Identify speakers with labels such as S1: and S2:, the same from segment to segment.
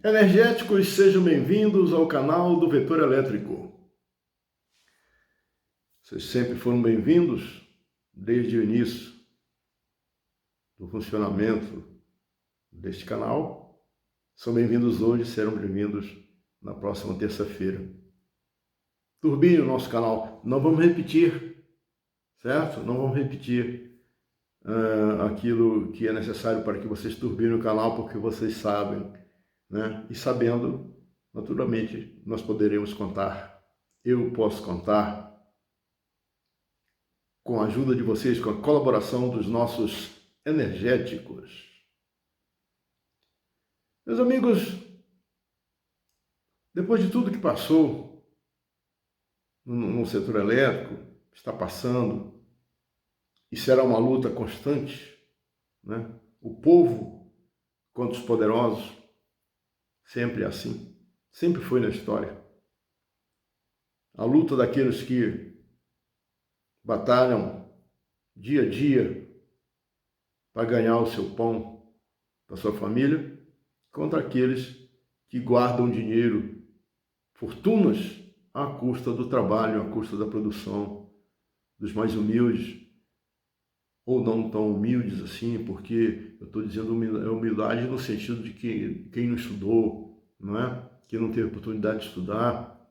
S1: Energéticos, sejam bem-vindos ao canal do Vetor Elétrico. Vocês sempre foram bem-vindos desde o início do funcionamento deste canal. São bem-vindos hoje, serão bem-vindos na próxima terça-feira. Turbine o nosso canal. Não vamos repetir, certo? Não vamos repetir aquilo que é necessário para que vocês turbinem o canal, porque vocês sabem, né? E sabendo, naturalmente, nós poderemos contar. Eu posso contar com a ajuda de vocês, com a colaboração dos nossos energéticos. Meus amigos, depois de tudo que passou no setor elétrico, está passando, e será uma luta constante, né? O povo contra os poderosos, sempre é assim, sempre foi na história. A luta daqueles que batalham dia a dia para ganhar o seu pão para sua família, contra aqueles que guardam dinheiro, fortunas, à custa do trabalho, à custa da produção, dos mais humildes, ou não tão humildes assim, porque eu estou dizendo humildade no sentido de que quem não estudou, não é? Quem não teve oportunidade de estudar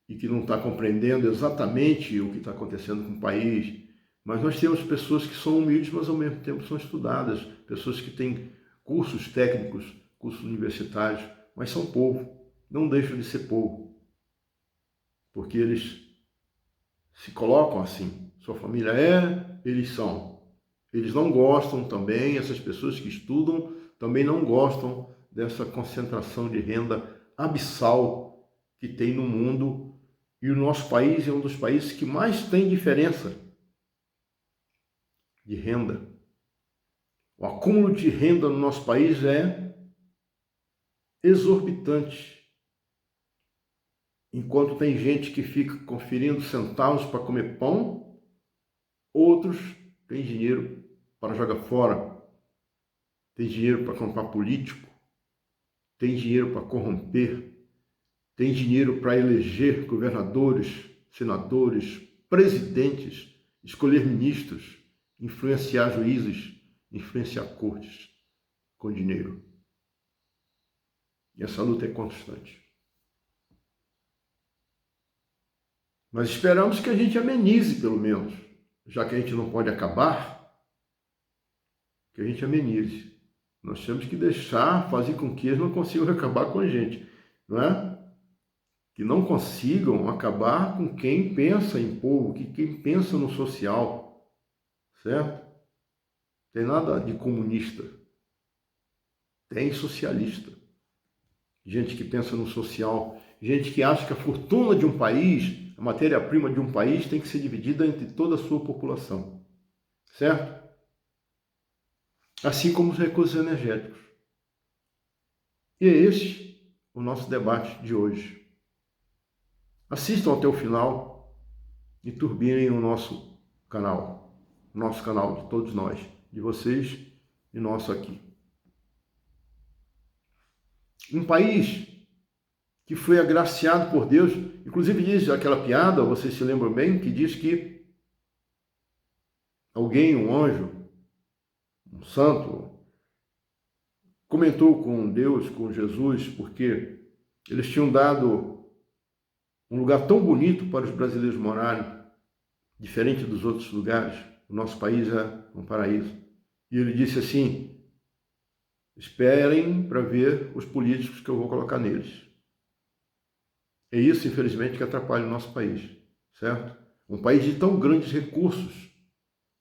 S1: e que não está compreendendo exatamente o que está acontecendo com o país. Mas nós temos pessoas que são humildes, mas ao mesmo tempo são estudadas, pessoas que têm cursos técnicos, cursos universitários, mas são povo, não deixam de ser povo, porque eles se colocam assim. Sua família eles são. Eles não gostam também, essas pessoas que estudam, também não gostam dessa concentração de renda abissal que tem no mundo, e o nosso país é um dos países que mais tem diferença de renda. O acúmulo de renda no nosso país é exorbitante. Enquanto tem gente que fica conferindo centavos para comer pão, outros têm dinheiro para jogar fora, tem dinheiro para comprar político, tem dinheiro para corromper, tem dinheiro para eleger governadores, senadores, presidentes, escolher ministros, influenciar juízes, influenciar cortes com dinheiro. E essa luta é constante. Mas esperamos que a gente amenize, pelo menos, já que a gente não pode acabar, que a gente amenize. Nós temos que fazer com que eles não consigam acabar com a gente, não é? Que não consigam acabar com quem pensa em povo, quem pensa no social, certo? Tem nada de comunista, tem socialista, gente que pensa no social, gente que acha que a fortuna de um país, a matéria-prima de um país tem que ser dividida entre toda a sua população, certo? Assim como os recursos energéticos. E é este o nosso debate de hoje. Assistam até o final e turbinem o nosso canal de todos nós, de vocês e nosso aqui. Um país que foi agraciado por Deus, inclusive diz aquela piada, vocês se lembram bem, que diz que alguém, um anjo, um santo, comentou com Deus, com Jesus, porque eles tinham dado um lugar tão bonito para os brasileiros morarem, diferente dos outros lugares. O nosso país é um paraíso. E ele disse assim: esperem para ver os políticos que eu vou colocar neles. É isso, infelizmente, que atrapalha o nosso país, certo? Um país de tão grandes recursos.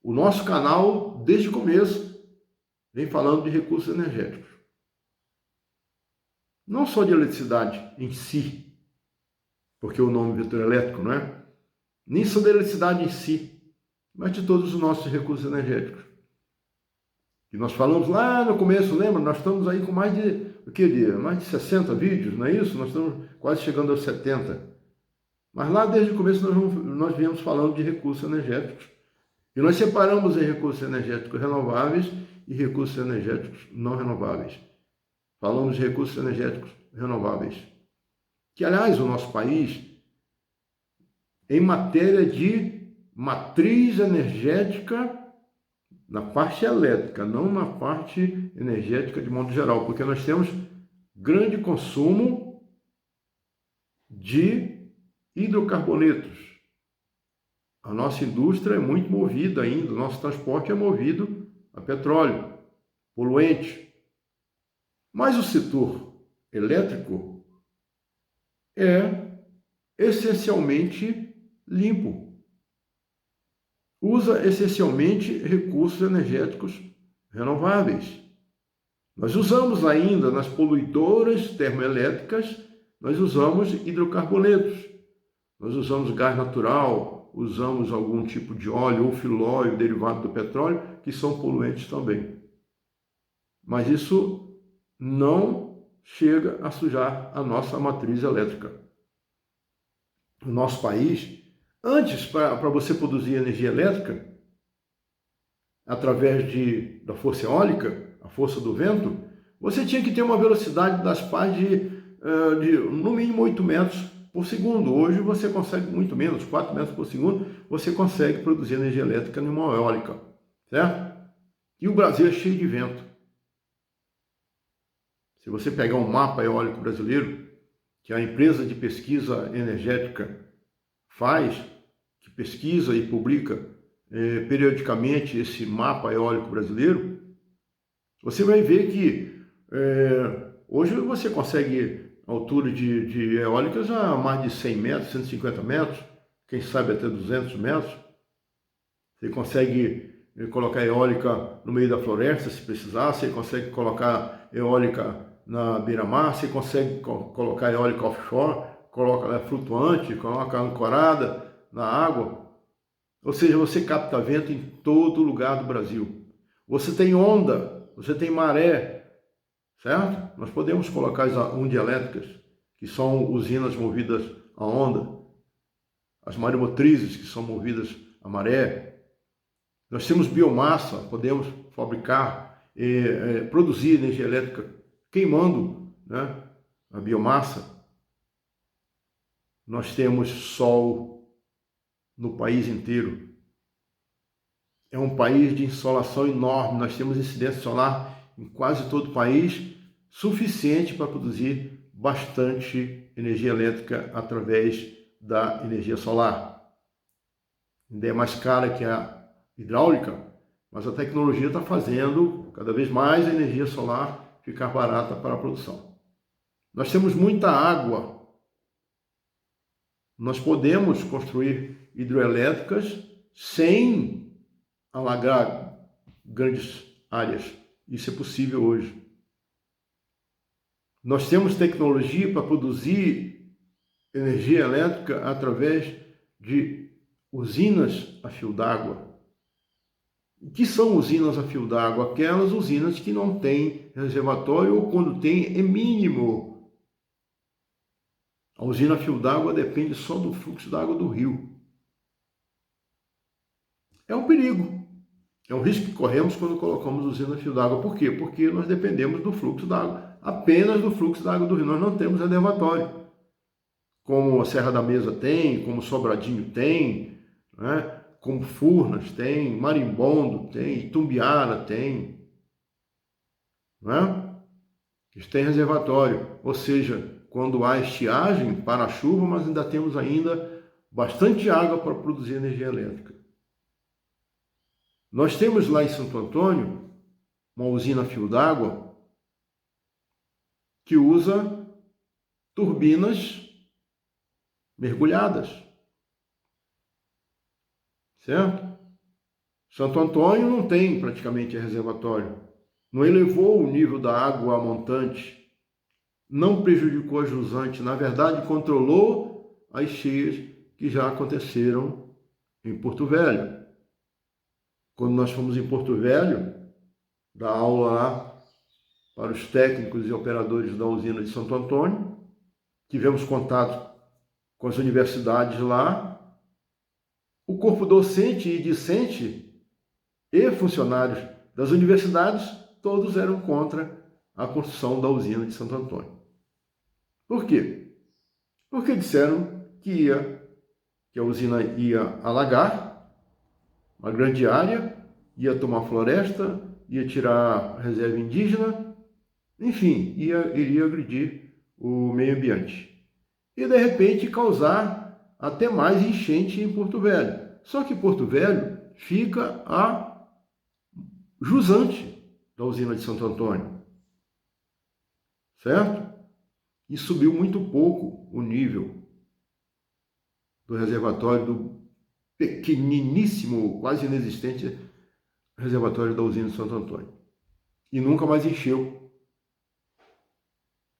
S1: O nosso canal, desde o começo, vem falando de recursos energéticos. Não só de eletricidade em si, porque o nome vetor elétrico, não é? Nem só da eletricidade em si, mas de todos os nossos recursos energéticos. E nós falamos lá no começo, lembra? Nós estamos aí com mais de 60 vídeos, não é isso? Nós estamos quase chegando aos 70. Mas lá desde o começo nós viemos falando de recursos energéticos. E nós separamos em recursos energéticos renováveis e recursos energéticos não renováveis. falamos de recursos energéticos renováveis. Que, aliás, o nosso país, em matéria de matriz energética, na parte elétrica, não na parte energética de modo geral, porque nós temos grande consumo de hidrocarbonetos. A nossa indústria é muito movida ainda, o nosso transporte é movido a petróleo, poluente. Mas o setor elétrico é essencialmente limpo. Usa essencialmente recursos energéticos renováveis. Nós usamos ainda nas poluidoras termoelétricas, nós usamos hidrocarbonetos. Nós usamos gás natural, usamos algum tipo de óleo ou filóio derivado do petróleo, que são poluentes também. Mas isso não chega a sujar a nossa matriz elétrica. No nosso país, antes, para você produzir energia elétrica, através da força eólica, a força do vento, você tinha que ter uma velocidade das pás de no mínimo 8 metros por segundo. Hoje você consegue muito menos, 4 metros por segundo, você consegue produzir energia elétrica numa eólica, certo? E o Brasil é cheio de vento. Se você pegar um mapa eólico brasileiro, que a empresa de pesquisa energética faz, que pesquisa e publica periodicamente esse mapa eólico brasileiro, você vai ver que hoje você consegue altura de eólicas a mais de 100 metros, 150 metros, quem sabe até 200 metros. Você consegue colocar eólica no meio da floresta, se precisar, você consegue colocar eólica na beira-mar, você consegue colocar eólica offshore, coloca ela flutuante, coloca ancorada na água. Ou seja, você capta vento em todo lugar do Brasil. Você tem onda, você tem maré, certo? Nós podemos colocar as ondas que são usinas movidas a onda, as maremotrizes, que são movidas a maré. Nós temos biomassa, podemos fabricar, produzir energia elétrica queimando, né, a biomassa. Nós temos sol no país inteiro. É um país de insolação enorme, nós temos incidência solar em quase todo o país, suficiente para produzir bastante energia elétrica através da energia solar. Ainda é mais cara que a hidráulica, mas a tecnologia está fazendo cada vez mais a energia solar ficar barata para a produção. Nós temos muita água. Nós podemos construir hidroelétricas sem alagar grandes áreas. Isso é possível hoje. Nós temos tecnologia para produzir energia elétrica através de usinas a fio d'água. O que são usinas a fio d'água? Aquelas usinas que não têm reservatório ou quando tem é mínimo. A usina a fio d'água depende só do fluxo d'água do rio. É um perigo. É um risco que corremos quando colocamos usina a fio d'água. Por quê? Porque nós dependemos do fluxo d'água, apenas do fluxo d'água do rio. Nós não temos reservatório. Como a Serra da Mesa tem, como Sobradinho tem, né? Como Furnas tem, Marimbondo tem, Itumbiara tem, não é? Eles têm reservatório, ou seja, quando há estiagem para a chuva, mas ainda temos ainda bastante água para produzir energia elétrica. Nós temos lá em Santo Antônio uma usina a fio d'água que usa turbinas mergulhadas. Certo? Santo Antônio não tem praticamente reservatório. Não elevou o nível da água a montante. Não prejudicou a jusante. Na verdade, controlou as cheias que já aconteceram em Porto Velho. Quando nós fomos em Porto Velho, dar aula lá para os técnicos e operadores da usina de Santo Antônio, tivemos contato com as universidades lá. O corpo docente e discente e funcionários das universidades, todos eram contra a construção da usina de Santo Antônio. Por quê? Porque disseram que a usina ia alagar uma grande área, ia tomar floresta, ia tirar a reserva indígena, enfim, iria agredir o meio ambiente. E, de repente, causar até mais enchente em Porto Velho. Só que Porto Velho fica a jusante da usina de Santo Antônio, certo? E subiu muito pouco o nível do reservatório, do pequeniníssimo, quase inexistente reservatório da usina de Santo Antônio. E nunca mais encheu.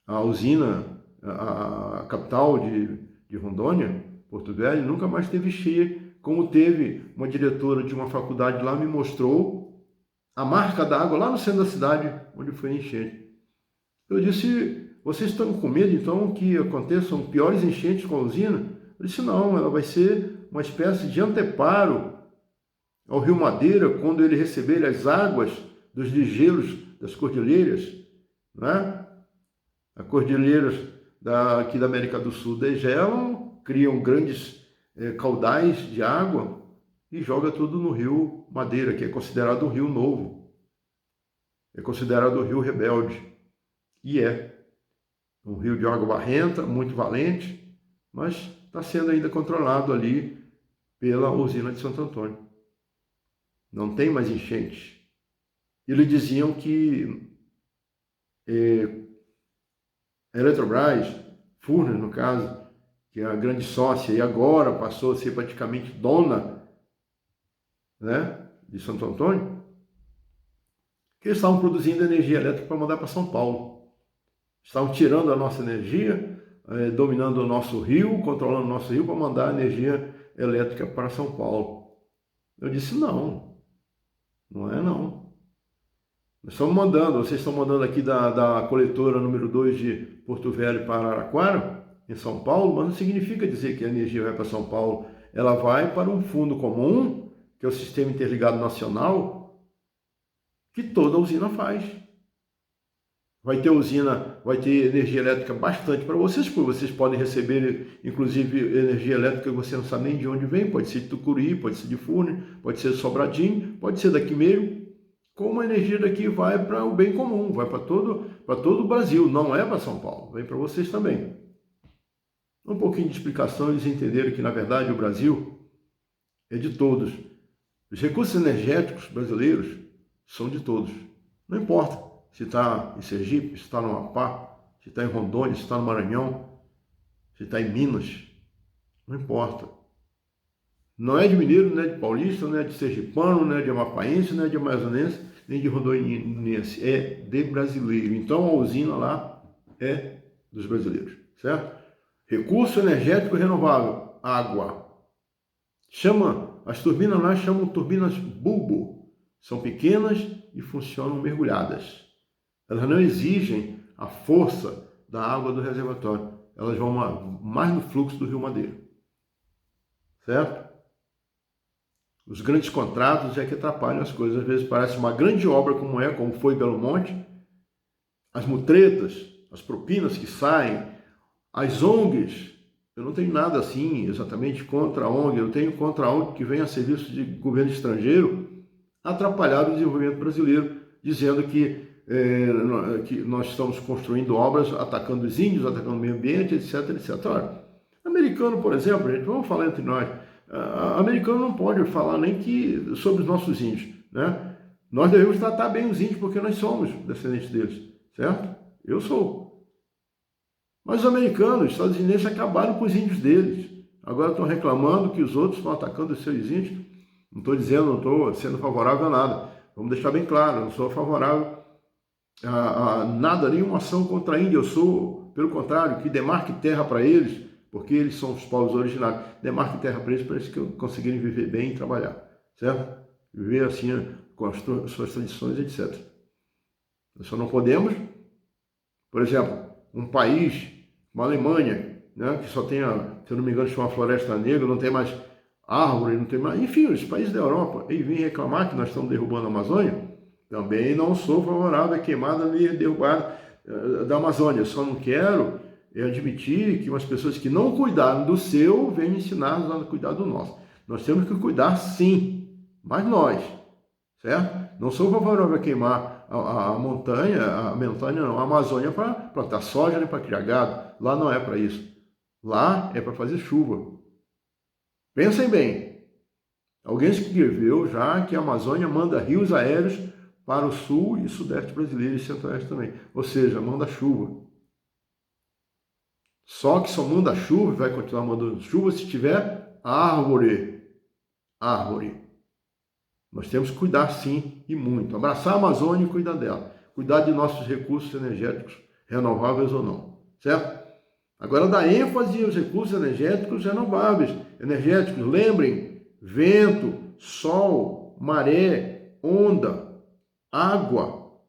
S1: A usina, a capital de Rondônia, Porto Velho, nunca mais teve cheia, como teve uma diretora de uma faculdade lá, me mostrou a marca d'água lá no centro da cidade, onde foi a enchente. Eu disse, vocês estão com medo, então, que aconteçam piores enchentes com a usina? Eu disse, não, ela vai ser uma espécie de anteparo ao Rio Madeira, quando ele receber as águas dos desgelos das cordilheiras, né? As cordilheiras aqui da América do Sul degelam, criam grandes caudais de água e joga tudo no Rio Madeira, que é considerado um rio novo. É considerado um rio rebelde. E é um rio de água barrenta, muito valente, mas está sendo ainda controlado ali pela usina de Santo Antônio. Não tem mais enchentes. Eles diziam que a Eletrobras, Furnas no caso, que é a grande sócia e agora passou a ser praticamente dona, né, de Santo Antônio, que eles estavam produzindo energia elétrica para mandar para São Paulo. Estavam tirando a nossa energia, dominando o nosso rio, controlando o nosso rio para mandar energia elétrica para São Paulo. Eu disse, não é não. Nós estamos mandando, vocês estão mandando aqui da coletora número 2 de Porto Velho para Araraquara, em São Paulo, mas não significa dizer que a energia vai para São Paulo. Ela vai para um fundo comum, que é o Sistema Interligado Nacional, que toda usina faz. Vai ter energia elétrica bastante para vocês, porque vocês podem receber, inclusive, energia elétrica que você não sabe nem de onde vem, pode ser de Tucuruí, pode ser de Furnas, pode ser de Sobradinho, pode ser daqui mesmo. Como a energia daqui vai para o bem comum, vai para todo o Brasil, não é para São Paulo, vem para vocês também. Um pouquinho de explicação, eles entenderam que, na verdade, o Brasil é de todos. Os recursos energéticos brasileiros são de todos. Não importa se está em Sergipe, se está no Amapá, se está em Rondônia, se está no Maranhão, se está em Minas, não importa. Não é de mineiro, não é de paulista, não é de sergipano, não é de amapaense, não é de amazonense, nem de rondoniense. É de brasileiro. Então a usina lá é dos brasileiros, certo? Recurso energético renovável, água. As turbinas lá chamam turbinas bulbo. São pequenas e funcionam mergulhadas. Elas não exigem a força da água do reservatório. Elas vão mais no fluxo do Rio Madeira. Certo? Os grandes contratos é que atrapalham as coisas. Às vezes parece uma grande obra como foi Belo Monte. As mutretas, as propinas que saem, as ONGs. Eu não tenho nada assim exatamente contra a ONG. Eu tenho contra a ONG que vem a serviço de governo estrangeiro atrapalhar o desenvolvimento brasileiro, dizendo que nós estamos construindo obras atacando os índios, atacando o meio ambiente, etc, etc. Olha, americano, por exemplo, gente, vamos falar entre nós, americano não pode falar nem sobre os nossos índios, né? Nós devemos tratar bem os índios porque nós somos descendentes deles, certo? Eu sou. Mas os americanos, os estadunidenses acabaram com os índios deles. Agora estão reclamando que os outros estão atacando os seus índios. Não estou dizendo, não estou sendo favorável a nada. Vamos deixar bem claro, eu não sou favorável a nada, nenhuma ação contra a Índia. Eu sou, pelo contrário, que demarque terra para eles, porque eles são os povos originários. Demarque terra para eles conseguirem viver bem e trabalhar, certo? Viver assim, com as suas tradições, etc. Nós só não podemos, por exemplo, um país, uma Alemanha, né, que só tem, se eu não me engano, chama Floresta Negra, não tem mais árvore, não tem mais... Enfim, os países da Europa, eles vêm reclamar que nós estamos derrubando a Amazônia. Também não sou favorável à queimada e derrubada da Amazônia. Só não quero admitir que umas pessoas que não cuidaram do seu venham ensinar a cuidar do nosso. Nós temos que cuidar sim, mas nós, certo? Não sou favorável a queimar a montanha, a Amazônia para plantar soja nem para criar gado. Lá não é para isso. Lá é para fazer chuva. Pensem bem. Alguém escreveu já que a Amazônia manda rios aéreos para o sul e sudeste brasileiro e centro-oeste também. Ou seja, manda chuva. Só que só manda chuva e vai continuar mandando chuva se tiver árvore. Árvore. Nós temos que cuidar sim e muito. Abraçar a Amazônia e cuidar dela. Cuidar de nossos recursos energéticos, renováveis ou não. Certo? Agora dá ênfase aos recursos energéticos renováveis. Energéticos, lembrem, vento, sol, maré, onda, água,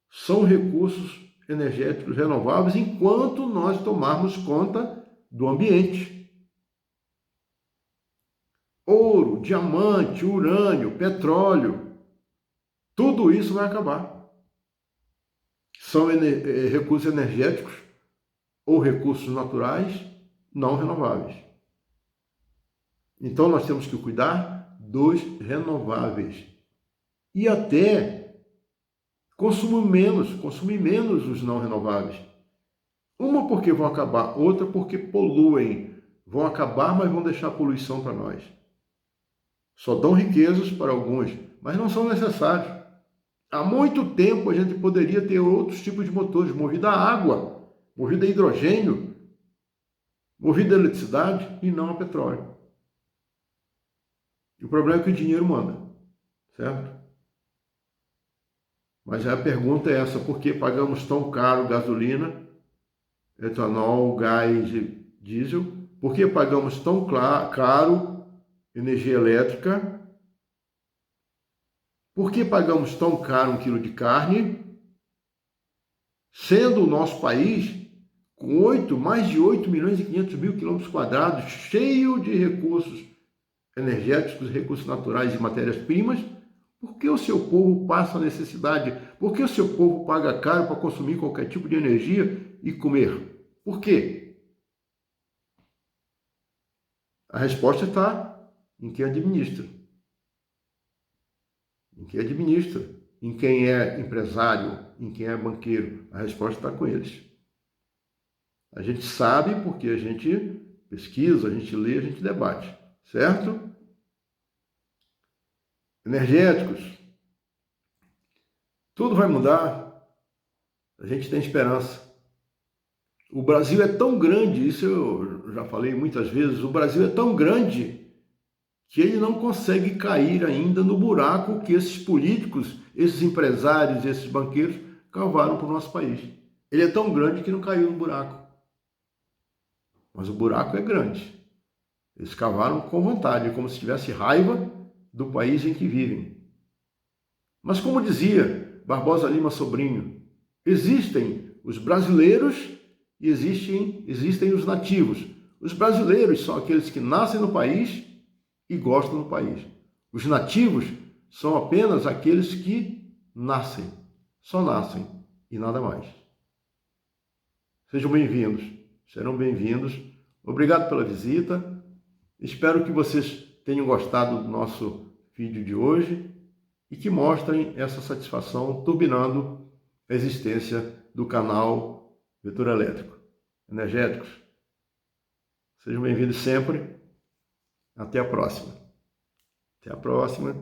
S1: são recursos energéticos renováveis enquanto nós tomarmos conta do ambiente. Ouro, diamante, urânio, petróleo, tudo isso vai acabar. São recursos energéticos ou recursos naturais não renováveis. Então nós temos que cuidar dos renováveis e até consumir menos os não renováveis. Uma porque vão acabar, outra porque poluem. Vão acabar, mas vão deixar poluição para nós. Só dão riquezas para alguns, mas não são necessários. Há muito tempo a gente poderia ter outros tipos de motores, movido a água, movido a hidrogênio, movido a eletricidade e não a petróleo. E o problema é que o dinheiro manda, certo? Mas a pergunta é essa, por que pagamos tão caro gasolina, etanol, gás e diesel? Por que pagamos tão caro energia elétrica? Por que pagamos tão caro 1 quilo de carne, sendo o nosso país com mais de 8 milhões e 500 mil quilômetros quadrados, cheio de recursos energéticos, recursos naturais e matérias-primas? Por que o seu povo passa necessidade? Por que o seu povo paga caro para consumir qualquer tipo de energia e comer? Por quê? A resposta está em quem administra. Em quem administra, em quem é empresário, em quem é banqueiro. A resposta está com eles. A gente sabe porque a gente pesquisa, a gente lê, a gente debate, certo? Energéticos. Tudo vai mudar. A gente tem esperança. O Brasil é tão grande, isso eu já falei muitas vezes, o Brasil é tão grande que ele não consegue cair ainda no buraco que esses políticos, esses empresários, esses banqueiros cavaram para o nosso país. Ele é tão grande que não caiu no buraco. Mas o buraco é grande. Eles cavaram com vontade, como se tivesse raiva do país em que vivem. Mas como dizia Barbosa Lima Sobrinho, existem os brasileiros e existem os nativos. Os brasileiros são aqueles que nascem no país e gostam do país. Os nativos são apenas aqueles que nascem, só nascem e nada mais. Sejam bem-vindos, serão bem-vindos. Obrigado pela visita. Espero que vocês tenham gostado do nosso vídeo de hoje e que mostrem essa satisfação turbinando a existência do canal Vetor Elétrico. Energéticos. Sejam bem-vindos sempre. Até a próxima. Até a próxima.